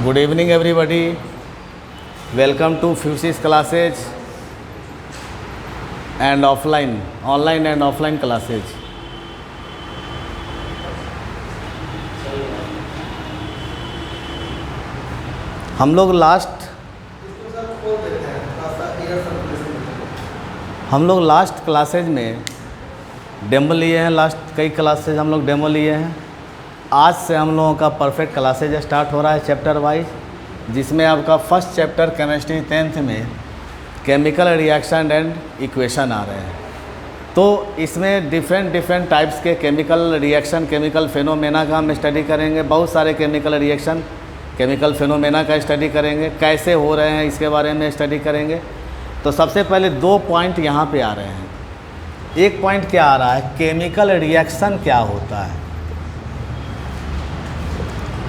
Good evening everybody. Welcome to physics classes and online and offline classes. हम लोग last classes में demo लिए हैं। लास्ट कई क्लासेज हम लोग डेमो लिए हैं। आज से हम लोगों का परफेक्ट क्लासेज स्टार्ट हो रहा है चैप्टर वाइज, जिसमें आपका फर्स्ट चैप्टर केमिस्ट्री 10th में केमिकल रिएक्शन एंड इक्वेशन आ रहे हैं। तो इसमें डिफरेंट टाइप्स के केमिकल रिएक्शन, केमिकल फेनोमेना का हम स्टडी करेंगे। बहुत सारे केमिकल रिएक्शन, केमिकल फेनोमेना का स्टडी करेंगे, कैसे हो रहे हैं इसके बारे में स्टडी करेंगे। तो सबसे पहले 2 पॉइंट यहाँ पे आ रहे हैं। एक पॉइंट क्या आ रहा है, केमिकल रिएक्शन क्या होता है,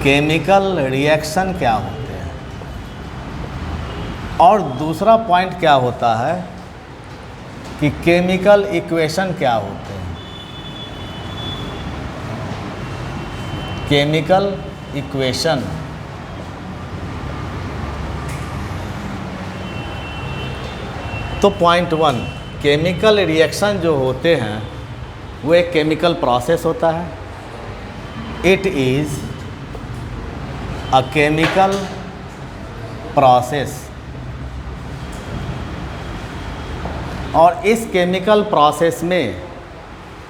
केमिकल रिएक्शन क्या होते हैं, और दूसरा पॉइंट क्या होता है कि केमिकल इक्वेशन क्या होते हैं, केमिकल इक्वेशन। तो पॉइंट 1, केमिकल रिएक्शन जो होते हैं वो एक केमिकल प्रोसेस होता है। It is a chemical process, और इस केमिकल प्रोसेस में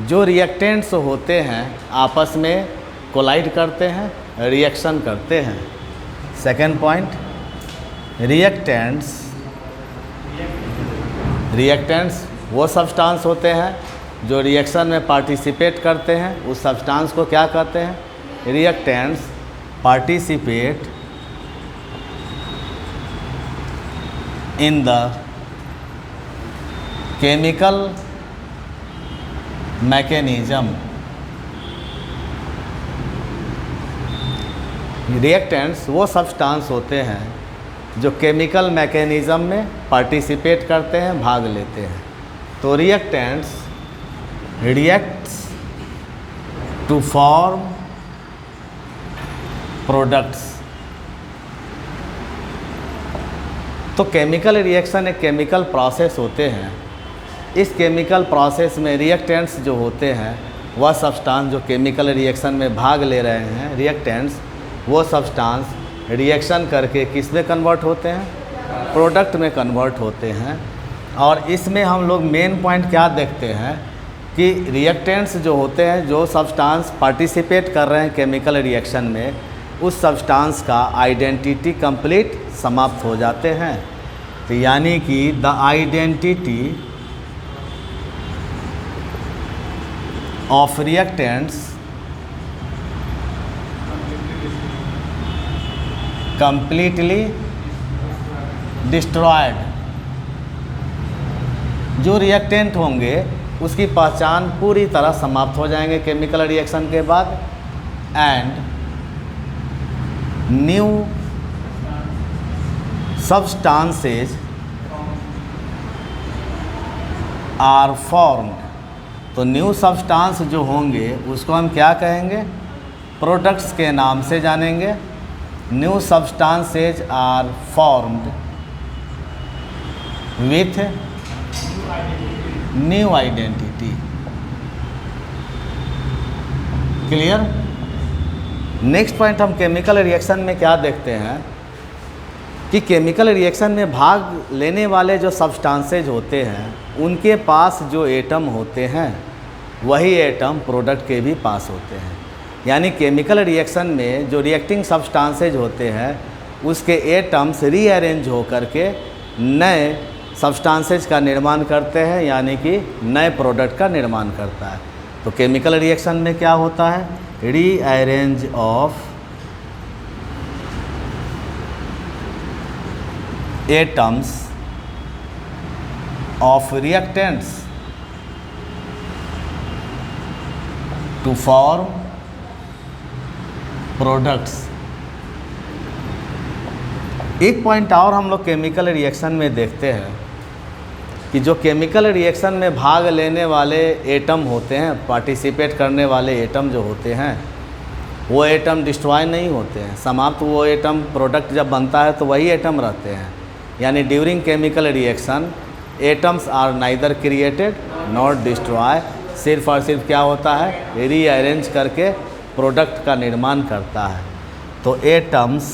जो रिएक्टेंट्स होते हैं आपस में कोलाइड करते हैं, रिएक्शन करते हैं। सेकेंड पॉइंट, रिएक्टेंट्स वो सब्सटेंस होते हैं जो रिएक्शन में पार्टिसिपेट करते हैं। उस सब्सटेंस को क्या कहते हैं, reactants participate in the chemical mechanism. Reactants वो सब्सटेंस होते हैं जो केमिकल मैकेनिज्म में पार्टिसिपेट करते हैं, भाग लेते हैं। तो reactants reacts to form products. तो केमिकल रिएक्शन एक केमिकल प्रोसेस होते हैं। इस केमिकल प्रोसेस में रिएक्टेंट्स जो होते हैं वह सब्सटेंस जो केमिकल रिएक्शन में भाग ले रहे हैं, रिएक्टेंट्स वो सब्सटेंस रिएक्शन करके किस में कन्वर्ट होते हैं, प्रोडक्ट में कन्वर्ट होते हैं। और इसमें हम लोग मेन पॉइंट क्या देखते हैं कि रिएक्टेंट्स जो होते हैं, जो सब्सटेंस पार्टिसिपेट कर रहे हैं केमिकल रिएक्शन में, उस सब्सटेंस का आइडेंटिटी कंप्लीट समाप्त हो जाते हैं। तो यानी कि the identity of reactants completely destroyed. जो रिएक्टेंट होंगे उसकी पहचान पूरी तरह समाप्त हो जाएंगे केमिकल रिएक्शन के बाद। And new substances are formed. तो न्यू सब्सटेंस जो होंगे उसको हम क्या कहेंगे, प्रोडक्ट्स के नाम से जानेंगे। New substances are formed with new identity. Clear. Next point, हम केमिकल रिएक्शन में क्या देखते हैं कि केमिकल रिएक्शन में भाग लेने वाले जो सब्सटेंसेज होते हैं उनके पास जो एटम होते हैं वही एटम प्रोडक्ट के भी पास होते हैं। यानी केमिकल रिएक्शन में जो रिएक्टिंग सब्सटेंसेज होते हैं उसके एटम्स रीअरेंज हो करके नए सब्सटेंसेज का निर्माण करते हैं, यानी कि नए प्रोडक्ट का निर्माण करता है। तो केमिकल रिएक्शन में क्या होता है, rearrange of atoms of reactants to form products. एक पॉइंट और हम लोग केमिकल रिएक्शन में देखते हैं कि जो केमिकल रिएक्शन में भाग लेने वाले एटम होते हैं, पार्टिसिपेट करने वाले एटम जो होते हैं, वो एटम डिस्ट्रॉय नहीं होते हैं, समाप्त वो एटम प्रोडक्ट जब बनता है तो वही एटम रहते हैं। यानी during chemical reaction atoms are neither created not destroy, सिर्फ और सिर्फ क्या होता है, रीअरेंज करके प्रोडक्ट का निर्माण करता है। तो atoms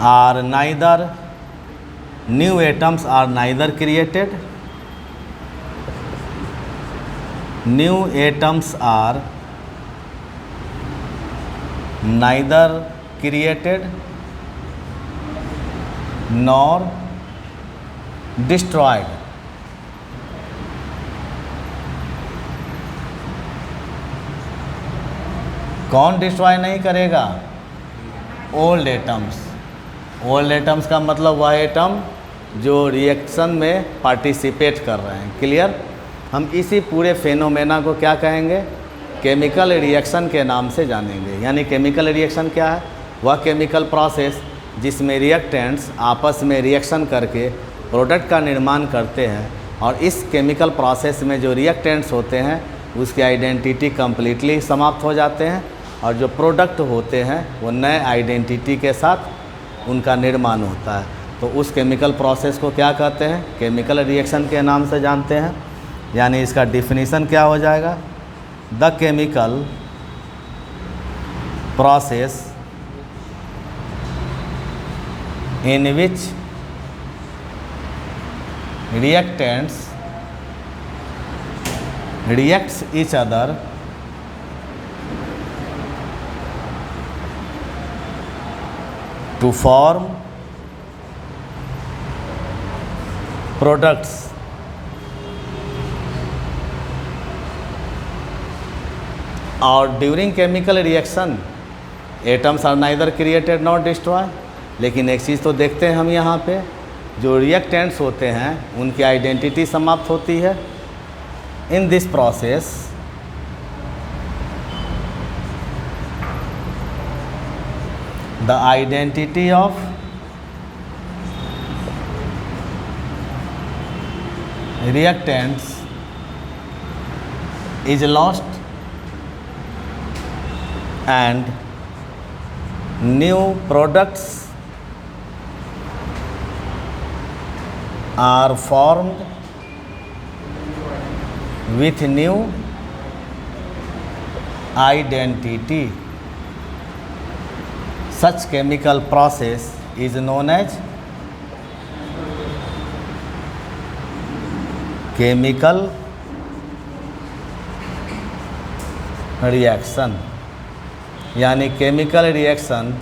are neither, new atoms are neither created, new atoms are neither created nor destroyed. कौन डिस्ट्रॉय नहीं करेगा? Old atoms. ओल्ड एटम्स का मतलब वह एटम जो रिएक्शन में पार्टिसिपेट कर रहे हैं। क्लियर? हम इसी पूरे फेनोमेना को क्या कहेंगे? केमिकल रिएक्शन के नाम से जानेंगे। यानी केमिकल रिएक्शन क्या है? वह केमिकल प्रोसेस जिसमें रिएक्टेंट्स आपस में रिएक्शन करके प्रोडक्ट का निर्माण करते हैं, और इस केमिकल प्रोसेस में जो रिएक्टेंट्स होते हैं उसकी आइडेंटिटी कम्प्लीटली समाप्त हो जाते हैं, और जो प्रोडक्ट होते हैं वो नए आइडेंटिटी के साथ उनका निर्माण होता है। तो उस केमिकल प्रोसेस को क्या कहते हैं? केमिकल रिएक्शन के नाम से जानते हैं। यानी इसका डिफिनीसन क्या हो जाएगा? The chemical process in which reactants reacts each other to form products और during chemical reaction atoms are neither created not destroy. लेकिन एक चीज़ तो देखते हैं हम यहाँ पे, जो रिएक्टेंट्स होते हैं उनकी आइडेंटिटी समाप्त होती है। In this process the identity of reactants is lost and new products are formed with new identity. Such chemical process is known as chemical reaction। यानी केमिकल रिएक्शन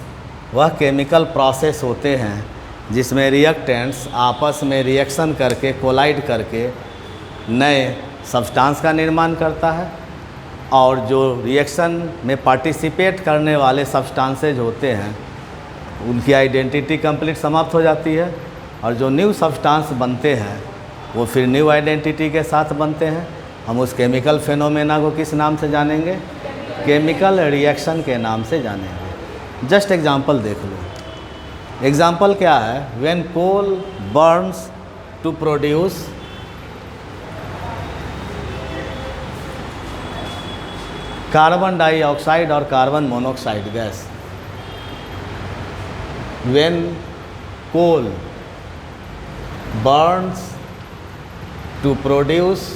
वह केमिकल प्रोसेस होते हैं जिसमें रिएक्टेंट्स आपस में रिएक्शन करके collide करके नए सब्सटेंस का निर्माण करता है, और जो रिएक्शन में पार्टिसिपेट करने वाले सब्सटेंसेज होते हैं उनकी आइडेंटिटी कंप्लीट समाप्त हो जाती है, और जो न्यू सब्सटेंस बनते हैं वो फिर न्यू आइडेंटिटी के साथ बनते हैं। हम उस केमिकल फेनोमेना को किस नाम से जानेंगे? केमिकल रिएक्शन के नाम से जानेंगे। जस्ट एग्जांपल देख लो। एग्जांपल क्या है? When coal burns to produce carbon dioxide और carbon monoxide gas. When coal burns to produce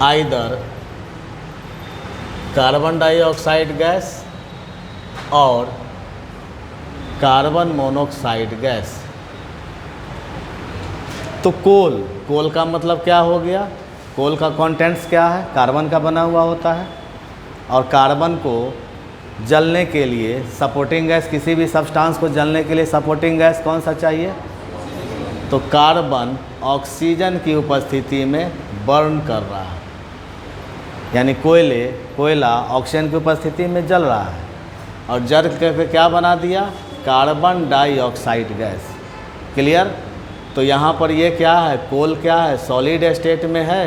either carbon dioxide gas और कार्बन मोनोऑक्साइड गैस। तो कोल का मतलब क्या हो गया? कोल का कंटेंट्स क्या है? कार्बन का बना हुआ होता है, और कार्बन को जलने के लिए सपोर्टिंग गैस, किसी भी सब्सटेंस को जलने के लिए सपोर्टिंग गैस कौन सा चाहिए? तो कार्बन ऑक्सीजन की उपस्थिति में बर्न कर रहा है। यानी कोयला ऑक्सीजन की उपस्थिति में जल रहा है, और जल करके क्या बना दिया? Carbon dioxide gas. क्लियर? तो यहाँ पर ये क्या है? कोल क्या है? सॉलिड स्टेट में है।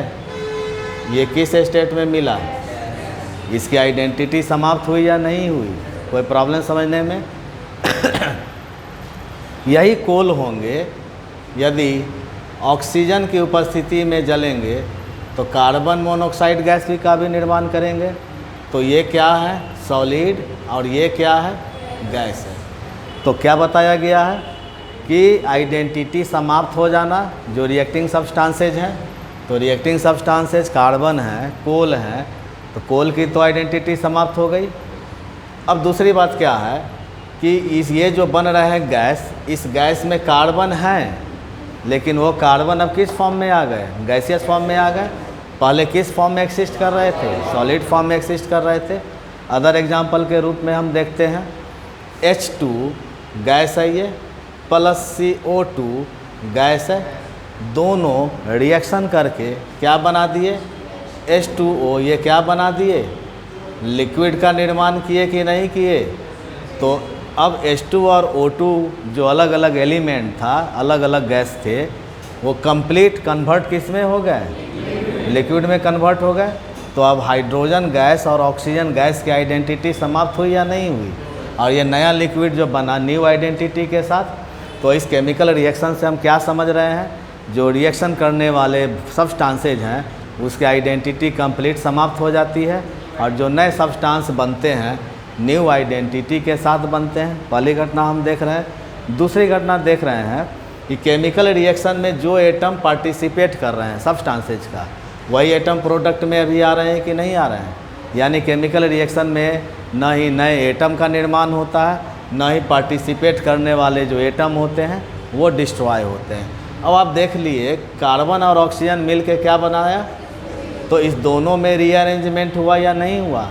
ये किस स्टेट में मिला? इसकी आइडेंटिटी समाप्त हुई या नहीं हुई? कोई प्रॉब्लम समझने में? यही कोल होंगे, यदि ऑक्सीजन की उपस्थिति में जलेंगे तो कार्बन मोनोऑक्साइड गैस का भी निर्माण करेंगे। तो ये क्या है, सॉलिड, और ये क्या है, गैस है। तो क्या बताया गया है कि आइडेंटिटी समाप्त हो जाना, जो रिएक्टिंग सब्सटेंसेज हैं। तो रिएक्टिंग सब्सटेंसेज कार्बन है, कोल है, तो कोल की तो आइडेंटिटी समाप्त हो गई। अब दूसरी बात क्या है कि ये जो बन रहे हैं गैस, इस गैस में कार्बन है, लेकिन वो कार्बन अब किस फॉर्म में आ गए, गैसियस फॉर्म में आ गए। पहले किस फॉर्म में एक्सिस्ट कर रहे थे, सॉलिड फॉर्म में एक्सिस्ट कर रहे थे। अदर एग्जांपल के रूप में हम देखते हैं H2 गैस है ये, प्लस CO2 गैस है, दोनों रिएक्शन करके क्या बना दिए, H2O। ये क्या बना दिए, लिक्विड का निर्माण किए कि नहीं किए। तो अब H2 और O2 जो अलग अलग एलिमेंट था, अलग अलग गैस थे, वो कंप्लीट कन्वर्ट किस में हो गए, लिक्विड में कन्वर्ट हो गए। तो अब हाइड्रोजन गैस और ऑक्सीजन गैस की आइडेंटिटी समाप्त हुई या नहीं हुई, और ये नया लिक्विड जो बना न्यू आइडेंटिटी के साथ। तो इस केमिकल रिएक्शन से हम क्या समझ रहे हैं, जो रिएक्शन करने वाले सब्सटेंसेज हैं उसकी आइडेंटिटी कंप्लीट समाप्त हो जाती है, और जो नए सब्सटेंस बनते हैं न्यू आइडेंटिटी के साथ बनते हैं। पहली घटना हम देख रहे हैं। दूसरी घटना देख रहे हैं कि केमिकल रिएक्शन में जो एटम पार्टिसिपेट कर रहे हैं सब्सटेंसेज का, वही एटम प्रोडक्ट में अभी आ रहे हैं कि नहीं आ रहे हैं। यानी केमिकल रिएक्शन में न ही नए एटम का निर्माण होता है, न ही पार्टिसिपेट करने वाले जो एटम होते हैं वो डिस्ट्रॉय होते हैं। अब आप देख लिए कार्बन और ऑक्सीजन मिल के क्या बनाया, तो इस दोनों में रीअरेंजमेंट हुआ या नहीं हुआ।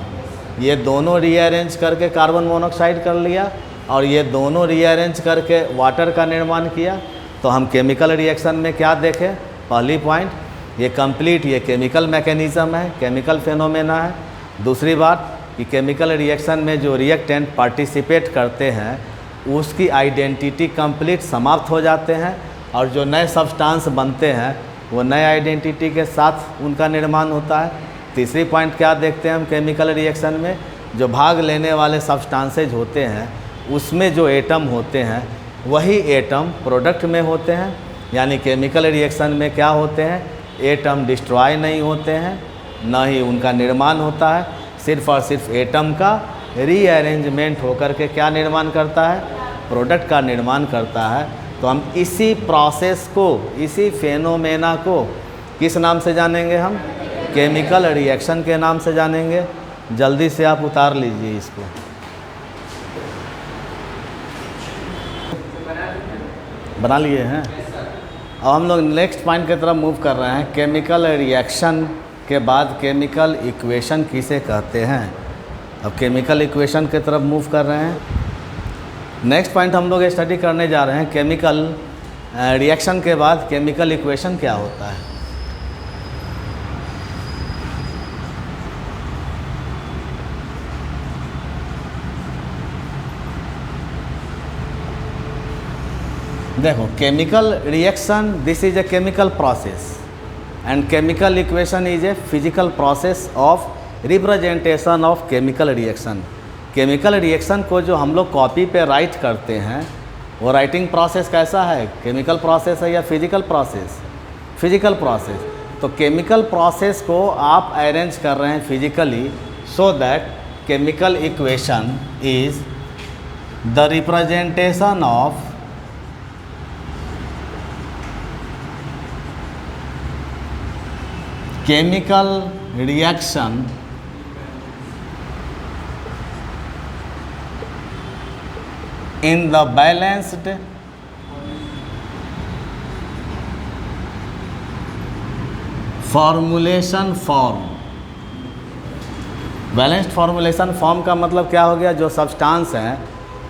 ये दोनों रीअरेंज करके कार्बन मोनोऑक्साइड कर लिया, और ये दोनों रीअरेंज करके वाटर का निर्माण किया। तो हम केमिकल रिएक्शन में क्या देखें, पहली पॉइंट, ये कंप्लीट ये केमिकल मैकेनिज़्म है, केमिकल फेनोमेना है। दूसरी बात कि केमिकल रिएक्शन में जो रिएक्टेंट पार्टिसिपेट करते हैं उसकी आइडेंटिटी कंप्लीट समाप्त हो जाते हैं, और जो नए सब्सटेंस बनते हैं वो नए आइडेंटिटी के साथ उनका निर्माण होता है। तीसरी पॉइंट क्या देखते हैं हम केमिकल रिएक्शन में, जो भाग लेने वाले सब्सटेंसेज होते हैं उसमें जो एटम होते हैं वही एटम प्रोडक्ट में होते हैं। यानी केमिकल रिएक्शन में क्या होते हैं, एटम डिस्ट्रॉय नहीं होते हैं, न ही उनका निर्माण होता है, सिर्फ और सिर्फ एटम का रीअरेंजमेंट होकर के क्या निर्माण करता है, प्रोडक्ट का निर्माण करता है। तो हम इसी प्रोसेस को, इसी फेनोमेना को किस नाम से जानेंगे, हम केमिकल रिएक्शन के नाम से जानेंगे। जल्दी से आप उतार लीजिए इसको। बना लिए हैं। अब हम लोग नेक्स्ट पॉइंट की तरफ मूव कर रहे हैं। केमिकल रिएक्शन के बाद केमिकल इक्वेशन किसे कहते हैं। अब केमिकल इक्वेशन की तरफ मूव कर रहे हैं। नेक्स्ट पॉइंट हम लोग स्टडी करने जा रहे हैं, केमिकल रिएक्शन के बाद केमिकल इक्वेशन क्या होता है। देखो, chemical reaction, this is a chemical process, and chemical equation is a physical process of representation of chemical reaction. Chemical reaction को जो हम लोग कॉपी पे राइट करते हैं वो राइटिंग प्रोसेस कैसा है, केमिकल प्रोसेस है या फिजिकल प्रोसेस, फिजिकल प्रोसेस। तो केमिकल प्रोसेस को आप अरेंज कर रहे हैं physically, so that chemical equation is the representation of chemical reaction in the balanced formulation form। Balanced formulation form का मतलब क्या हो गया, जो सब्सटेंस है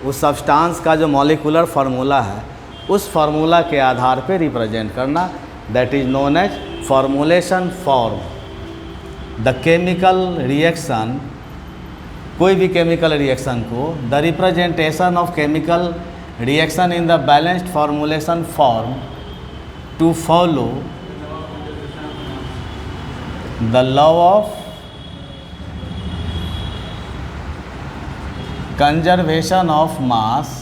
उस सब्सटेंस का जो मॉलिक्यूलर फार्मूला है उस फार्मूला के आधार पे रिप्रेजेंट करना, that is known as formulation form. The chemical reaction, कोई भी केमिकल रिएक्शन को, the representation of chemical reaction in the balanced formulation form to follow the law of conservation of mass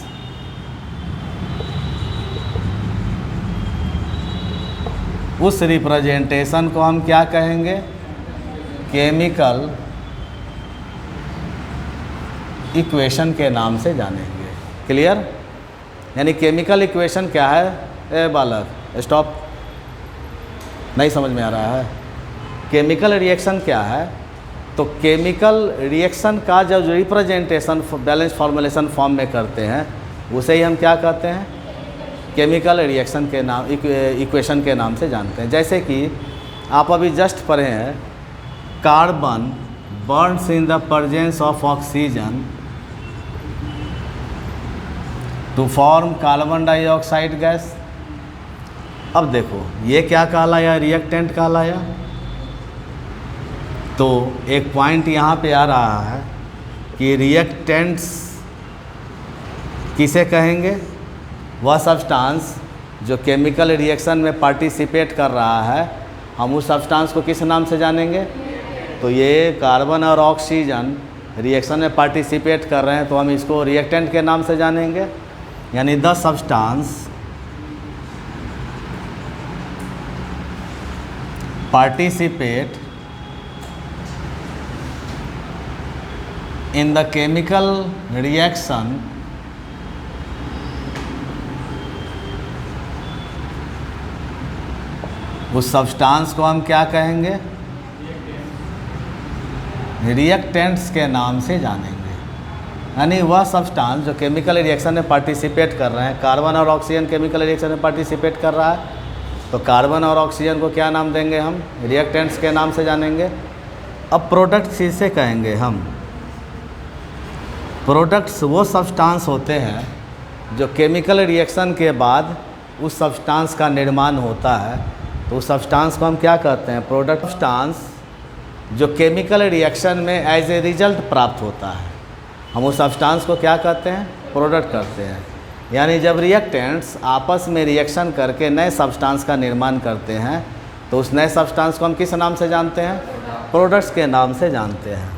उस representation को हम क्या कहेंगे? Chemical equation के नाम से जानेंगे। क्लियर? यानी केमिकल इक्वेशन क्या है? ए बालक स्टॉप, नहीं समझ में आ रहा है? केमिकल रिएक्शन क्या है? तो केमिकल रिएक्शन का जो रिप्रेजेंटेशन बैलेंस फॉर्मुलेशन फॉर्म में करते हैं उसे ही हम क्या कहते हैं? केमिकल रिएक्शन के नाम इक्वेशन के नाम से जानते हैं। जैसे कि आप अभी जस्ट पढ़े हैं, carbon burns in the presence of oxygen to form carbon dioxide gas. अब देखो ये क्या कहलाया? रिएक्टेंट कहलाया। तो एक पॉइंट यहाँ पे आ रहा है कि रिएक्टेंट्स किसे कहेंगे? वह सब्सटेंस जो केमिकल रिएक्शन में पार्टिसिपेट कर रहा है, हम उस सब्सटेंस को किस नाम से जानेंगे? तो ये कार्बन और ऑक्सीजन रिएक्शन में पार्टिसिपेट कर रहे हैं तो हम इसको रिएक्टेंट के नाम से जानेंगे। यानी the substance participate in the chemical reaction उस सब्सटेंस को हम क्या कहेंगे? रिएक्टेंट्स के नाम से जानेंगे। यानी वह सब्सटेंस जो केमिकल रिएक्शन में पार्टिसिपेट कर रहे हैं, कार्बन और ऑक्सीजन केमिकल रिएक्शन में पार्टिसिपेट कर रहा है, तो कार्बन और ऑक्सीजन को क्या नाम देंगे? हम रिएक्टेंट्स के नाम से जानेंगे। अब प्रोडक्ट्स किसे कहेंगे हम? प्रोडक्ट्स वो सब्सटेंस होते हैं जो केमिकल रिएक्शन के बाद उस सब्सटेंस का निर्माण होता है, तो उस सब्सटेंस को हम क्या कहते हैं? प्रोडक्ट। सब्सटेंस जो केमिकल रिएक्शन में एज ए रिजल्ट प्राप्त होता है, हम उस सब्सटेंस को क्या कहते हैं? प्रोडक्ट करते हैं। यानी जब रिएक्टेंट्स आपस में रिएक्शन करके नए सब्सटेंस का निर्माण करते हैं तो उस नए सब्सटेंस को हम किस नाम से जानते हैं? प्रोडक्ट्स के नाम से जानते हैं।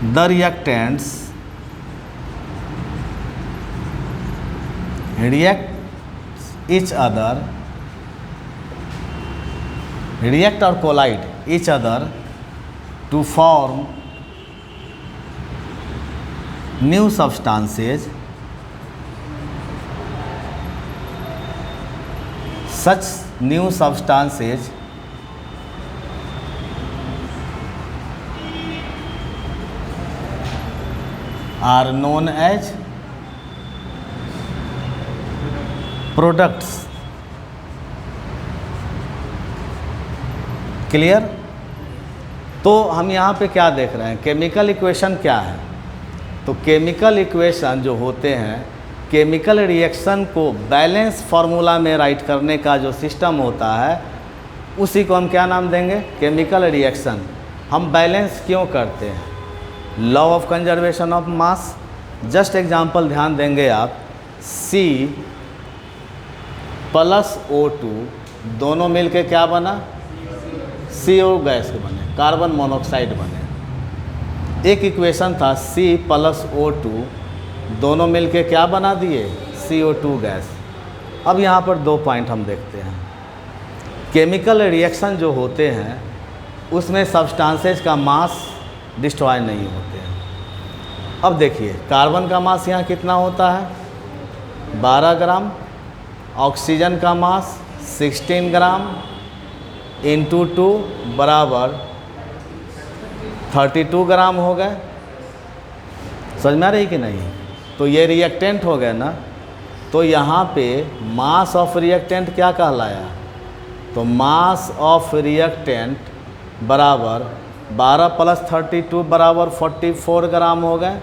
The reactants react each other, react or collide each other to form new substances. Such new substances are known as products। Clear? तो हम यहाँ पे क्या देख रहे हैं? केमिकल इक्वेशन क्या है? तो केमिकल इक्वेशन जो होते हैं, केमिकल रिएक्शन को बैलेंस फार्मूला में राइट करने का जो सिस्टम होता है उसी को हम क्या नाम देंगे? Chemical reaction. हम बैलेंस क्यों करते हैं? Law of conservation of mass. Just example ध्यान देंगे आप, C प्लस O2 दोनों मिलके क्या बना? CO गैस बने, कार्बन मोनोऑक्साइड बने। एक इक्वेशन था C प्लस O2 दोनों मिलके क्या बना दिए? CO2 gas. अब यहाँ पर दो पॉइंट हम देखते हैं। केमिकल रिएक्शन जो होते हैं उसमें सब्सटेंसेस का मास डिस्ट्रॉय नहीं होते हैं। अब देखिए कार्बन का मास यहाँ कितना होता है? 12 ग्राम। ऑक्सीजन का मास 16 ग्राम इंटू 2 बराबर 32 ग्राम हो गए। समझ में आ रही कि नहीं? तो ये रिएक्टेंट हो गए ना, तो यहाँ पे मास ऑफ रिएक्टेंट क्या कहलाया? तो मास ऑफ रिएक्टेंट बराबर 12 प्लस 32 बराबर 44 ग्राम हो गए।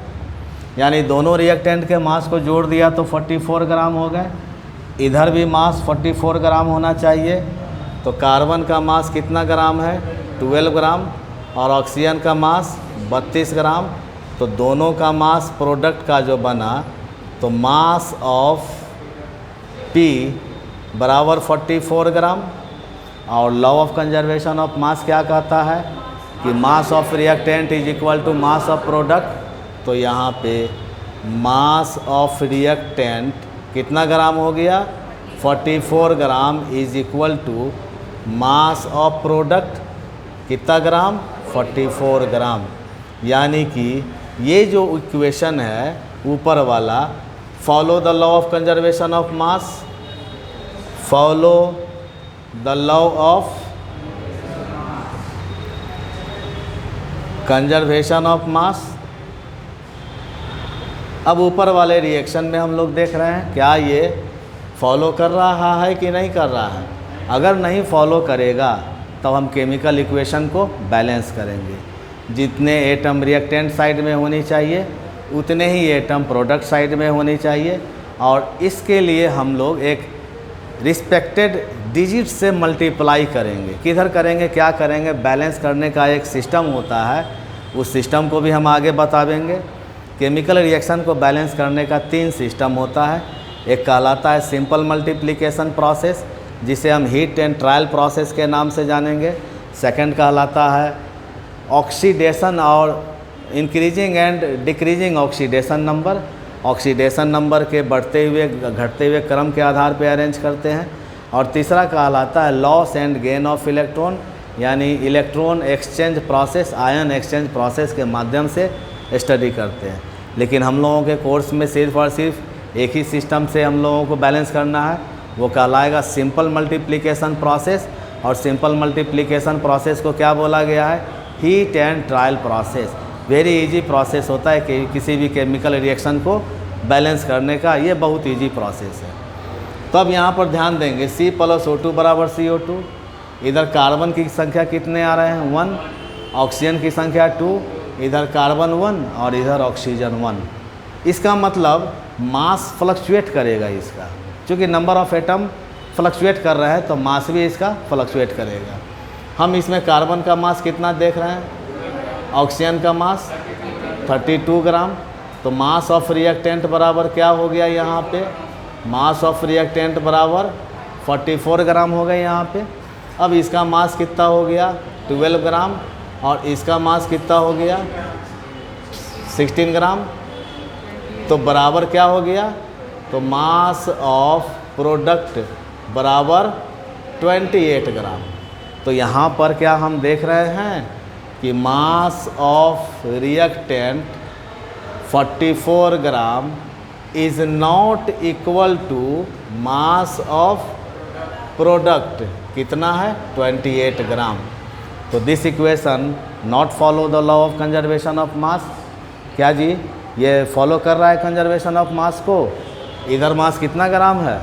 यानी दोनों रिएक्टेंट के मास को जोड़ दिया तो 44 ग्राम हो गए। इधर भी मास 44 ग्राम होना चाहिए। तो कार्बन का मास कितना ग्राम है? 12 ग्राम। और ऑक्सीजन का मास 32 ग्राम। तो दोनों का मास प्रोडक्ट का जो बना, तो मास ऑफ P बराबर 44 ग्राम। और law of conservation of mass क्या कहता है कि mass of reactant is equal to mass of product. तो यहाँ पे मास ऑफ रिएक्टेंट कितना ग्राम हो गया? 44 gram is equal to mass of product कितना ग्राम, 44 ग्राम। यानी कि ये जो इक्वेशन है ऊपर वाला, follow the law of conservation of mass, follow the law of conservation of मास। अब ऊपर वाले रिएक्शन में हम लोग देख रहे हैं क्या ये फॉलो कर रहा है कि नहीं कर रहा है। अगर नहीं फॉलो करेगा तो हम केमिकल इक्वेशन को बैलेंस करेंगे। जितने एटम रिएक्टेंट साइड में होनी चाहिए उतने ही एटम प्रोडक्ट साइड में होनी चाहिए, और इसके लिए हम लोग एक रिस्पेक्टेड डिजिट से मल्टीप्लाई करेंगे। किधर करेंगे, क्या करेंगे, बैलेंस करने का एक सिस्टम होता है, उस सिस्टम को भी हम आगे बतावेंगे। केमिकल रिएक्शन को बैलेंस करने का 3 सिस्टम होता है। एक कहलाता है सिंपल मल्टीप्लिकेशन प्रोसेस, जिसे हम हीट एंड ट्रायल प्रोसेस के नाम से जानेंगे। सेकंड कहलाता है ऑक्सीडेशन और increasing and decreasing oxidation number. Oxidation number के बढ़ते हुए घटते हुए क्रम के आधार पर अरेंज करते हैं। और तीसरा कहलाता है loss and gain of electron, यानी electron exchange process, ion exchange process के माध्यम से स्टडी करते हैं। लेकिन हम लोगों के कोर्स में सिर्फ और सिर्फ एक ही सिस्टम से हम लोगों को बैलेंस करना है, वो कहलाएगा सिंपल मल्टीप्लिकेशन प्रोसेस। और सिंपल मल्टीप्लिकेशन प्रोसेस को क्या बोला गया है, heat and trial process. Very easy process होता है कि किसी भी केमिकल रिएक्शन को बैलेंस करने का, ये बहुत इजी प्रोसेस है। तो अब यहाँ पर ध्यान देंगे C+O2 बराबर CO2। इधर कार्बन की संख्या कितने आ रहे हैं, 1, ऑक्सीजन की संख्या 2, इधर कार्बन 1 और इधर ऑक्सीजन 1। इसका मतलब मास फ्लक्चुएट करेगा इसका, क्योंकि नंबर ऑफ एटम फ्लक्चुएट कर रहा है तो मास भी इसका फ्लक्चुएट करेगा। हम इसमें कार्बन का मास कितना देख रहे हैं, ऑक्सीजन का मास 32 ग्राम। तो मास ऑफ रिएक्टेंट बराबर क्या हो गया यहाँ पे, मास ऑफ रिएक्टेंट बराबर 44 ग्राम हो गए यहाँ पे। अब इसका मास कितना हो गया, 12 ग्राम, और इसका मास कितना हो गया, 16 ग्राम। तो बराबर क्या हो गया, तो मास ऑफ प्रोडक्ट बराबर 28 ग्राम। तो यहाँ पर क्या हम देख रहे हैं कि mass of reactant 44 gram is not equal to mass of product कितना है, 28 ग्राम। तो this equation not follow the law of conservation of mass. क्या जी, ये फॉलो कर रहा है कंजर्वेशन ऑफ मास को। इधर मास कितना ग्राम है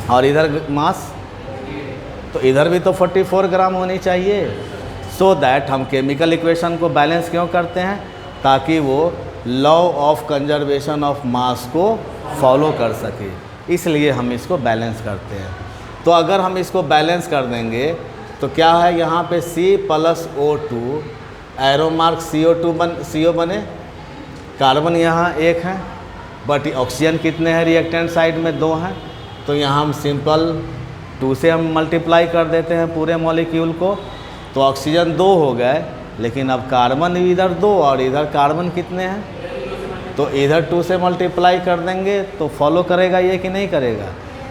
और इधर मास, तो इधर भी तो 44 ग्राम होनी चाहिए। सो दैट हम केमिकल इक्वेशन को बैलेंस क्यों करते हैं, ताकि वो law of conservation of mass को फॉलो कर सके, इसलिए हम इसको बैलेंस करते हैं। तो अगर हम इसको बैलेंस कर देंगे तो क्या है, यहाँ पे C+O2 एरो मार्क CO बने, कार्बन यहाँ 1 है, बट ऑक्सीजन कितने हैं रिएक्टेंट साइड में, 2 हैं। तो यहाँ हम सिंपल 2 से हम मल्टीप्लाई कर देते हैं पूरे मॉलिक्यूल को, तो ऑक्सीजन 2 हो गए। लेकिन अब कार्बन इधर 2 और इधर कार्बन कितने हैं, तो इधर 2 से मल्टीप्लाई कर देंगे तो फॉलो करेगा ये कि नहीं करेगा।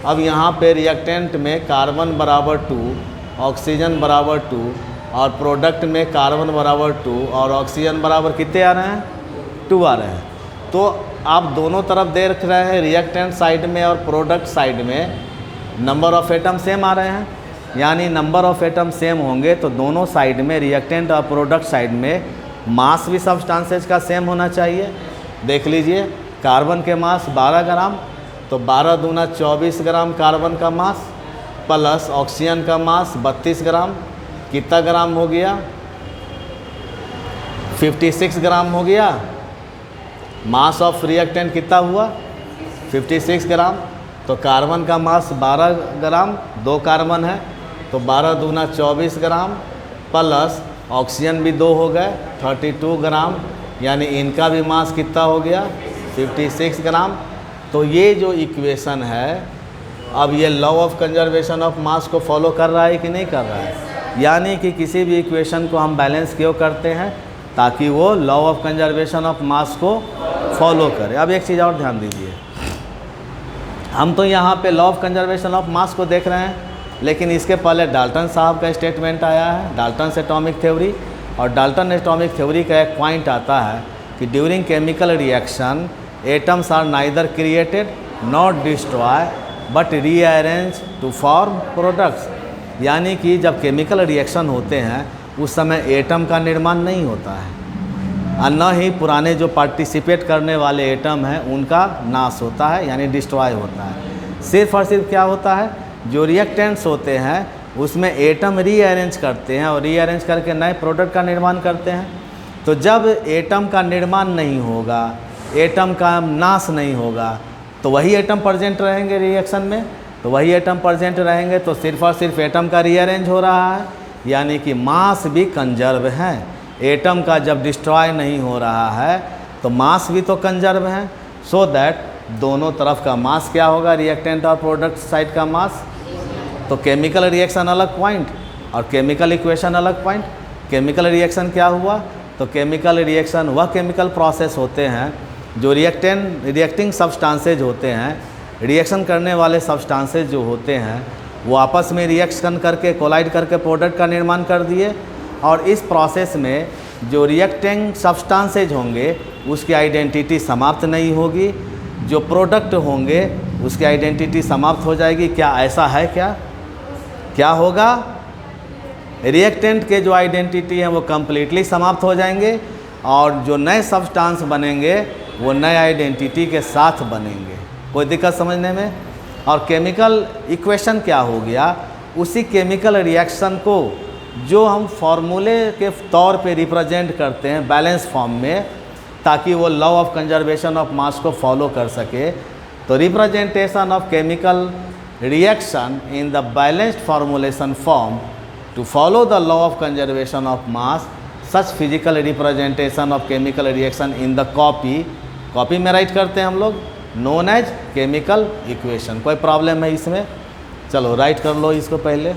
अब यहाँ पे रिएक्टेंट में कार्बन बराबर 2, ऑक्सीजन बराबर 2, और प्रोडक्ट में कार्बन बराबर 2 और ऑक्सीजन बराबर कितने आ रहे हैं, 2 आ रहे हैं। तो आप दोनों तरफ देख रहे हैं, रिएक्टेंट साइड में और प्रोडक्ट साइड में नंबर ऑफ एटम सेम आ रहे हैं। यानी नंबर ऑफ एटम सेम होंगे तो दोनों साइड में, रिएक्टेंट और प्रोडक्ट साइड में, मास भी सब्सटेंसेज का सेम होना चाहिए। देख लीजिए, कार्बन के मास 12 ग्राम, तो 12 दूना 24 ग्राम कार्बन का मास, प्लस ऑक्सीजन का मास 32 ग्राम, कितना ग्राम हो गया, 56 ग्राम हो गया। मास ऑफ रिएक्टेंट कितना हुआ, 56 ग्राम। तो कार्बन का मास 12 ग्राम, 2 कार्बन है, तो 12 दूना 24 ग्राम, प्लस ऑक्सीजन भी 2 हो गए, 32 ग्राम। यानी इनका भी मास कितना हो गया, 56 ग्राम। तो ये जो इक्वेशन है, अब ये law of conservation of mass को फॉलो कर रहा है कि नहीं कर रहा है। यानी कि किसी भी इक्वेशन को हम बैलेंस क्यों करते हैं, ताकि वो law of conservation of mass को फॉलो करे। अब एक चीज़ और ध्यान दीजिए, हम तो यहाँ पे law of conservation of mass को देख रहे हैं, लेकिन इसके पहले डाल्टन साहब का स्टेटमेंट आया है, डाल्टन एटॉमिक थ्योरी। और डाल्टन एटॉमिक थ्योरी का एक पॉइंट आता है कि during chemical reaction atoms are neither created not destroy but rearrange to form products. यानी कि जब केमिकल रिएक्शन होते हैं उस समय एटम का निर्माण नहीं होता है, और न ही पुराने जो पार्टिसिपेट करने वाले एटम हैं उनका नाश होता है, यानी डिस्ट्रॉय होता है। सिर्फ और सिर्फ क्या होता है, जो रिएक्टेंट्स होते हैं उसमें एटम रीअरेंज करते हैं और रीअरेंज करके नए प्रोडक्ट का निर्माण करते हैं। तो जब एटम का निर्माण नहीं होगा, एटम का नाश नहीं होगा, तो वही एटम प्रेजेंट रहेंगे रिएक्शन में, तो वही एटम प्रेजेंट रहेंगे तो सिर्फ और सिर्फ एटम का रीअरेंज हो रहा है, यानी कि मास भी कंजर्व है। एटम का जब डिस्ट्रॉय नहीं हो रहा है तो मास भी तो कंजर्व है। सो दैट दोनों तरफ का मास क्या होगा, रिएक्टेंट और प्रोडक्ट साइड का मास। तो केमिकल रिएक्शन अलग पॉइंट और केमिकल इक्वेशन अलग पॉइंट। केमिकल रिएक्शन क्या हुआ, तो केमिकल रिएक्शन वह केमिकल प्रोसेस होते हैं जो रिएक्टिंग सब्सटेंसेज होते हैं, रिएक्शन करने वाले सब्सटेंसेज जो होते हैं वो आपस में रिएक्शन करके कोलाइड करके प्रोडक्ट का निर्माण कर दिए। और इस प्रोसेस में जो रिएक्टिंग सब्सटेंसेज होंगे उसकी आइडेंटिटी समाप्त नहीं होगी, जो प्रोडक्ट होंगे उसकी आइडेंटिटी समाप्त हो जाएगी। क्या ऐसा है क्या होगा, रिएक्टेंट के जो आइडेंटिटी हैं वो कम्प्लीटली समाप्त हो जाएंगे और जो नए सब्सटेंस बनेंगे वो नए आइडेंटिटी के साथ बनेंगे। कोई दिक्कत समझने में। और केमिकल इक्वेशन क्या हो गया, उसी केमिकल रिएक्शन को जो हम फॉर्मूले के तौर पे रिप्रेजेंट करते हैं बैलेंस फॉर्म में, ताकि वो law of conservation of mass को फॉलो कर सके। तो representation of chemical reaction in the balanced formulation form to follow the law of conservation of mass, such physical representation of chemical reaction in the copy में write करते हैं हम लोग, known as chemical equation. कोई problem है इसमें? चलो right कर लो इसको पहले।